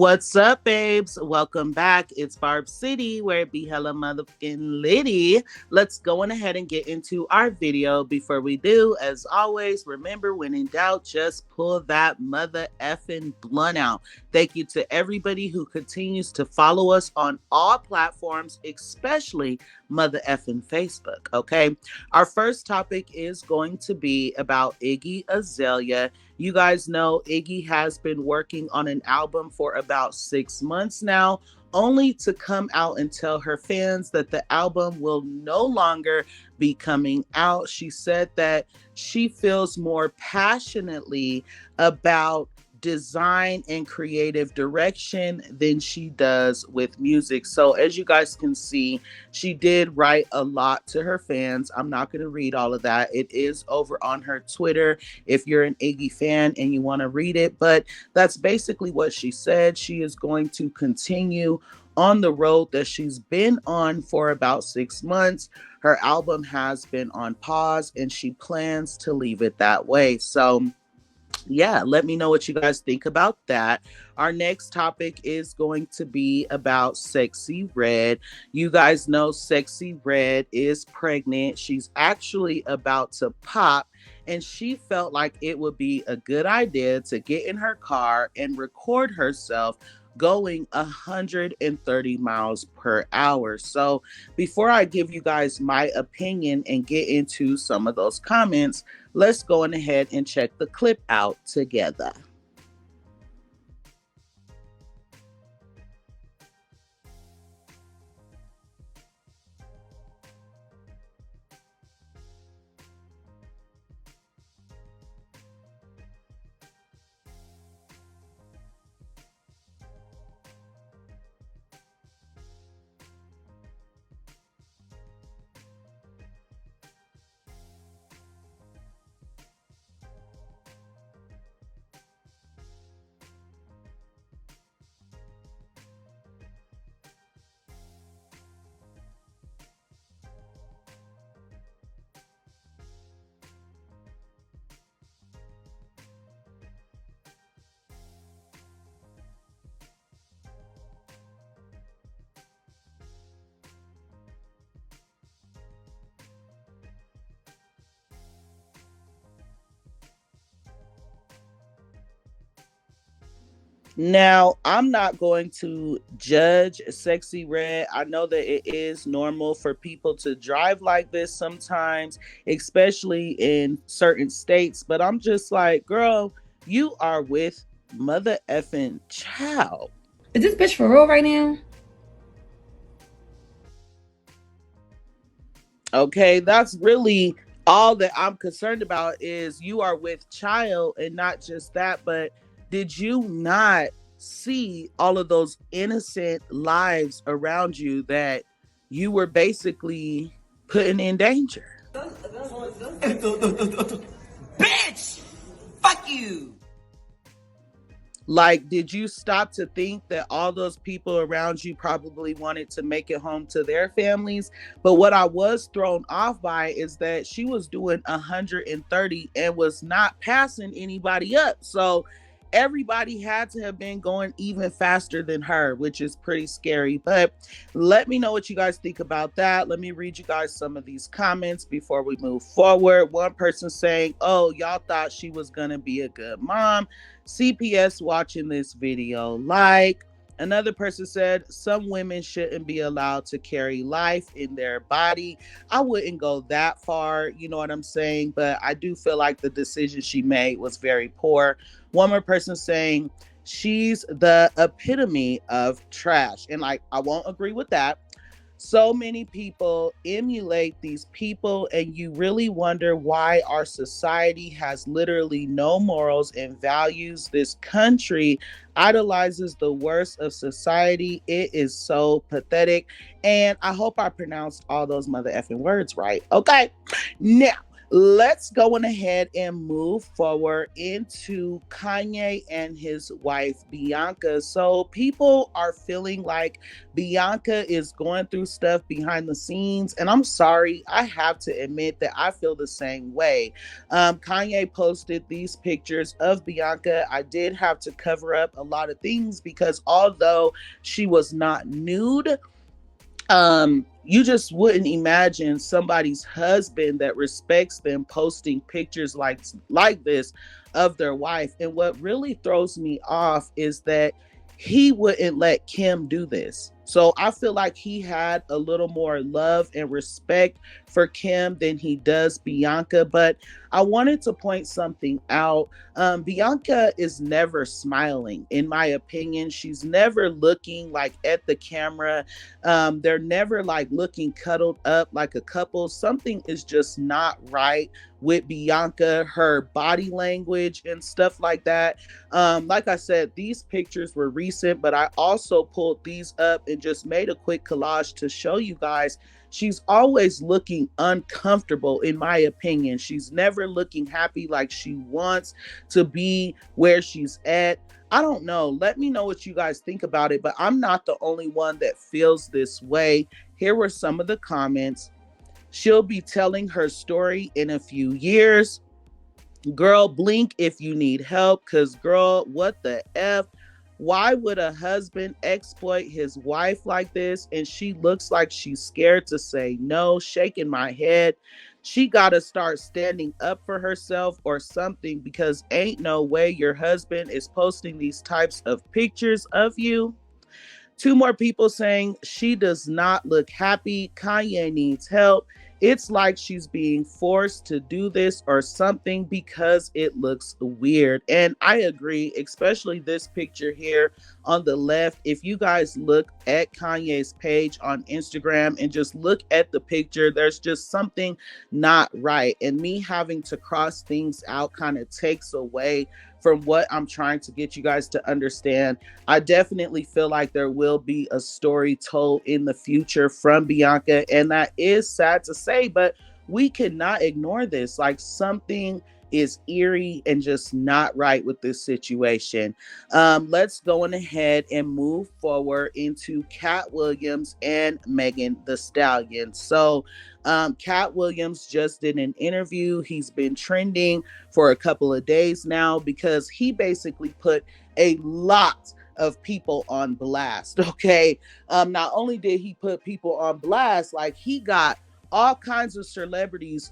What's up, babes? Welcome back. It's Barb City, where it be hella motherfucking litty. Let's go on ahead and get into our video. Before we do, as always, remember, when in doubt, just pull that mother effing blunt out. Thank you to everybody who continues to follow us on all platforms, especially mother effing Facebook, okay? Our first topic is going to be about Iggy Azalea. You guys know Iggy has been working on an album for about 6 months now, only to come out and tell her fans that the album will no longer be coming out. She said that she feels more passionately about design and creative direction than she does with music. So as you guys can see, she did write a lot to her fans. I'm not going to read all of that. It is over on her Twitter if you're an Iggy fan and you want to read it. But that's basically what she said. She is going to continue on the road that she's been on for about 6 months. Her album has been on pause and she plans to leave it that way. So yeah, let me know what you guys think about that. Our next topic is going to be about Sexyy Red. You guys know Sexyy Red is pregnant. She's actually about to pop, and she felt like it would be a good idea to get in her car and record herself going 130 miles per hour. So before I give you guys my opinion and get into some of those comments, let's go on ahead and check the clip out together. Now, I'm not going to judge Sexyy Red. I know that it is normal for people to drive like this sometimes, especially in certain states. But I'm just like, girl, you are with mother effing child. Is this bitch for real right now? Okay, that's really all that I'm concerned about is you are with child, and not just that, but did you not see all of those innocent lives around you that you were basically putting in danger? Bitch! Fuck you! Like, did you stop to think that all those people around you probably wanted to make it home to their families? But what I was thrown off by is that she was doing 130 and was not passing anybody up. So everybody had to have been going even faster than her, which is pretty scary. But let me know what you guys think about that. Let me read you guys some of these comments before we move forward. One person saying, oh, y'all thought she was gonna be a good mom. CPS watching this video. Like, another person said, some women shouldn't be allowed to carry life in their body. I wouldn't go that far, you know what I'm saying? But I do feel like the decision she made was very poor. One more person saying, she's the epitome of trash. And like, I won't agree with that. So many people emulate these people, and you really wonder why our society has literally no morals and values. This country idolizes the worst of society. It is so pathetic. And I hope I pronounced all those mother effing words right. Okay. Now, Let's go on ahead and move forward into Kanye and his wife, Bianca. So, people are feeling like Bianca is going through stuff behind the scenes. And I'm sorry, I have to admit that I feel the same way. Kanye posted these pictures of Bianca. I did have to cover up a lot of things because although she was not nude, you just wouldn't imagine somebody's husband that respects them posting pictures like this of their wife. And what really throws me off is that he wouldn't let Kim do this. So I feel like he had a little more love and respect for Kim than he does Bianca. But I wanted to point something out. Bianca is never smiling, in my opinion. She's never looking like at the camera. They're never like looking cuddled up like a couple. Something is just not right with Bianca, her body language and stuff like that. Like I said, these pictures were recent, but I also pulled these up and just made a quick collage to show you guys. She's always looking uncomfortable, in my opinion. She's never looking happy, like she wants to be where she's at. I don't know. Let me know what you guys think about it, but I'm not the only one that feels this way. Here were some of the comments. She'll be telling her story in a few years. Girl, blink if you need help, because girl, what the F? Why would a husband exploit his wife like this? And she looks like she's scared to say no, shaking my head. She got to start standing up for herself or something, because ain't no way your husband is posting these types of pictures of you. Two more people saying she does not look happy. Kanye needs help. It's like she's being forced to do this or something because it looks weird. And I agree, especially this picture here on the left. If you guys look at Kanye's page on Instagram and just look at the picture, there's just something not right. And me having to cross things out kind of takes away from what I'm trying to get you guys to understand. I definitely feel like there will be a story told in the future from Bianca, and that is sad to say, but we cannot ignore this. Like, something is eerie and just not right with this situation. Let's go on ahead and move forward into Cat Williams and Megan Thee Stallion. So Cat Williams just did an interview. He's been trending for a couple of days now because he basically put a lot of people on blast. Okay. Not only did he put people on blast, like he got all kinds of celebrities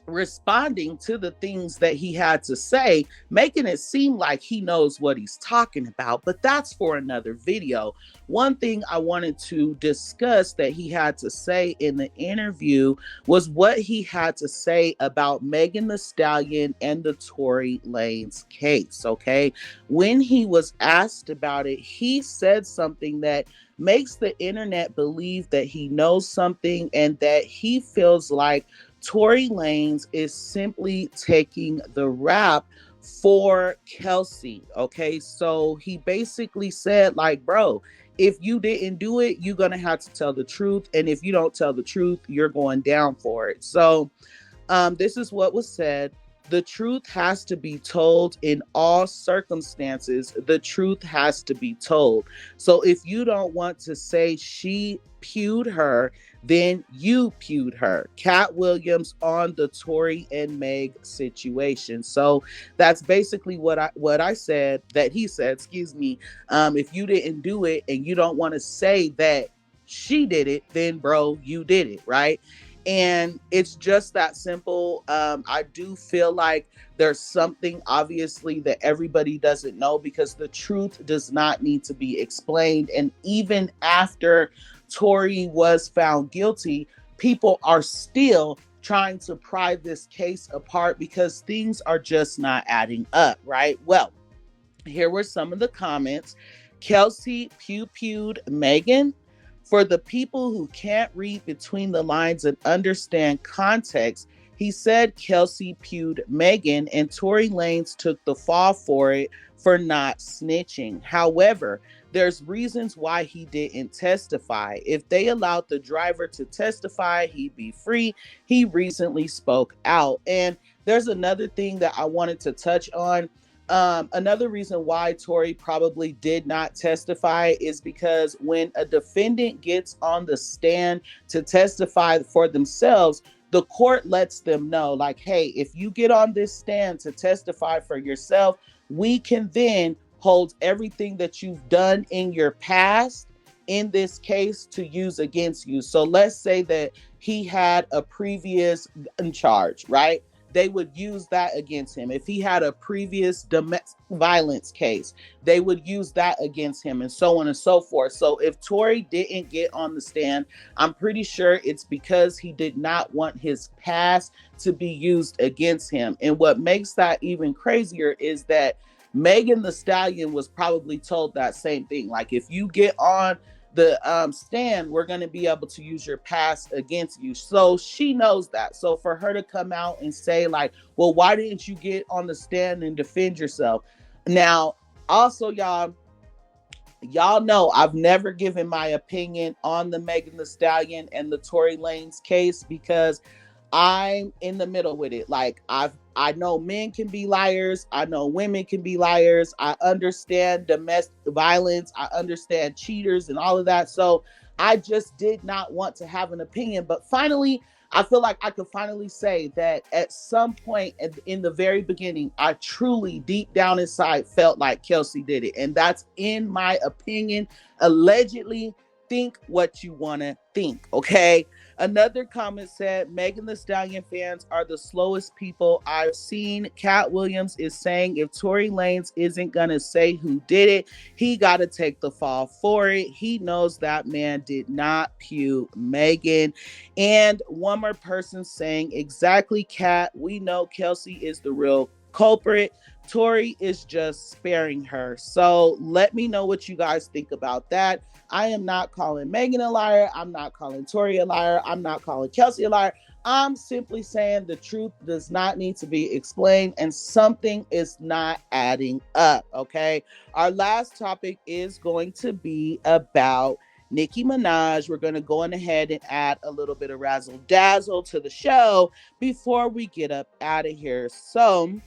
responding to the things that he had to say, making it seem like he knows what he's talking about. But that's for another video. One thing I wanted to discuss that he had to say in the interview was what he had to say about Megan Thee Stallion and the Tory Lanez case. Okay. When he was asked about it, he said something that makes the internet believe that he knows something and that he feels like Tory Lanez is simply taking the rap for Kelsey. Okay, so he basically said, like, bro, if you didn't do it, you're gonna have to tell the truth, and if you don't tell the truth, you're going down for it. So this is what was said. The truth has to be told in all circumstances. The truth has to be told. So if you don't want to say she pewed her, then you pewed her. Cat Williams on the Tory and Meg situation. So that's basically what I said, that he said, excuse me. If you didn't do it and you don't want to say that she did it, then bro, you did it, right? And it's just that simple. I do feel like there's something obviously that everybody doesn't know, because the truth does not need to be explained. And even after Tory was found guilty, people are still trying to pry this case apart because things are just not adding up, right? Well, here were some of the comments. Kelsey pewed Megan. For the people who can't read between the lines and understand context, he said Kelsey pewed Megan and Tory Lanez took the fall for it for not snitching. However, there's reasons why he didn't testify. If they allowed the driver to testify, he'd be free. He recently spoke out. And there's another thing that I wanted to touch on. Another reason why Tory probably did not testify is because when a defendant gets on the stand to testify for themselves, the court lets them know, like, hey, if you get on this stand to testify for yourself, we can then hold everything that you've done in your past in this case to use against you. So let's say that he had a previous gun charge, right? They would use that against him. If he had a previous domestic violence case, they would use that against him, and so on and so forth. So if Tory didn't get on the stand, I'm pretty sure it's because he did not want his past to be used against him. And what makes that even crazier is that Megan Thee Stallion was probably told that same thing. Like, if you get on the stand, we're going to be able to use your past against you. So she knows that. So for her to come out and say, like, well, why didn't you get on the stand and defend yourself? Now, also, y'all know I've never given my opinion on the Megan Thee Stallion and the Tory Lanez case because I'm in the middle with it. Like, I know men can be liars. I know women can be liars. I understand domestic violence. I understand cheaters and all of that. So I just did not want to have an opinion. But finally, I feel like I could finally say that at some point in the very beginning, I truly deep down inside felt like Kelsey did it. And that's in my opinion. Allegedly, think what you want to think, okay? Another comment said, Megan Thee Stallion fans are the slowest people I've seen. Cat Williams is saying if Tory Lanez isn't going to say who did it, he got to take the fall for it. He knows that man did not pew Megan. And one more person saying, exactly, Cat. We know Kelsey is the real culprit. Tory is just sparing her. So let me know what you guys think about that. I am not calling Megan a liar. I'm not calling Tory a liar. I'm not calling Kelsey a liar. I'm simply saying the truth does not need to be explained and something is not adding up, okay? Our last topic is going to be about Nicki Minaj. We're going to go on ahead and add a little bit of razzle dazzle to the show before we get up out of here. So,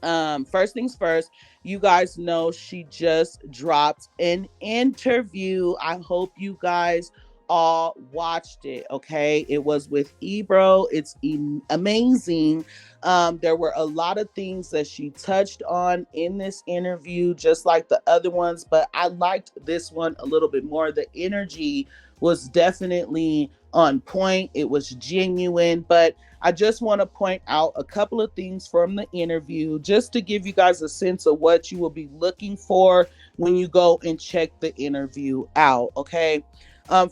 first things first, you guys know she just dropped an interview. I hope you guys all watched it. Okay, it was with Ebro. It's amazing. There were a lot of things that she touched on in this interview, just like the other ones, but I liked this one a little bit more. The energy was definitely on point. It was genuine, but I just want to point out a couple of things from the interview just to give you guys a sense of what you will be looking for when you go and check the interview out. Okay.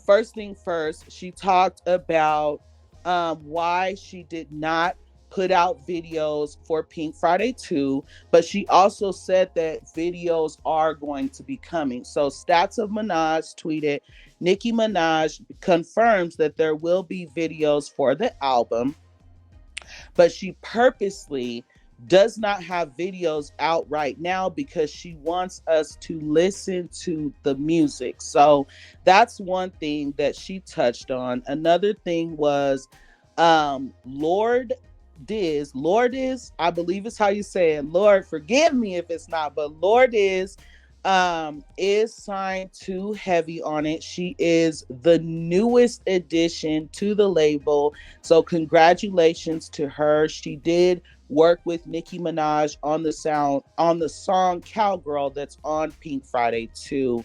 First thing first, she talked about why she did not put out videos for Pink Friday 2, but she also said that videos are going to be coming. So Stats of Minaj tweeted, Nicki Minaj confirms that there will be videos for the album, but she purposely does not have videos out right now because she wants us to listen to the music. So that's one thing that she touched on. Another thing was Lord is, I believe is how you say it. Lord, forgive me if it's not, but Lord is signed to Heavy on it. She is the newest addition to the label. So congratulations to her. She did work with Nicki Minaj on the song Cowgirl that's on Pink Friday 2.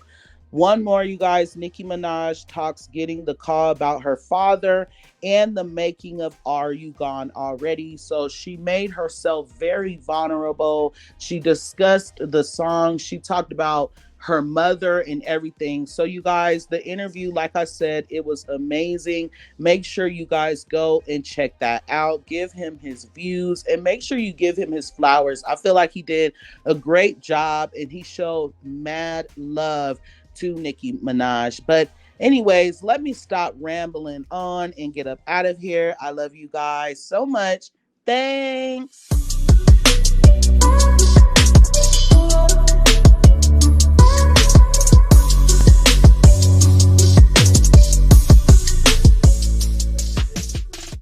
One more, you guys. Nicki Minaj talks getting the call about her father and the making of Are You Gone Already? So she made herself very vulnerable. She discussed the song. She talked about her mother and everything. So you guys, the interview, like I said, it was amazing. Make sure you guys go and check that out. Give him his views and make sure you give him his flowers. I feel like he did a great job and he showed mad love to Nicki Minaj. But anyways, let me stop rambling on and get up out of here. I love you guys so much. Thanks.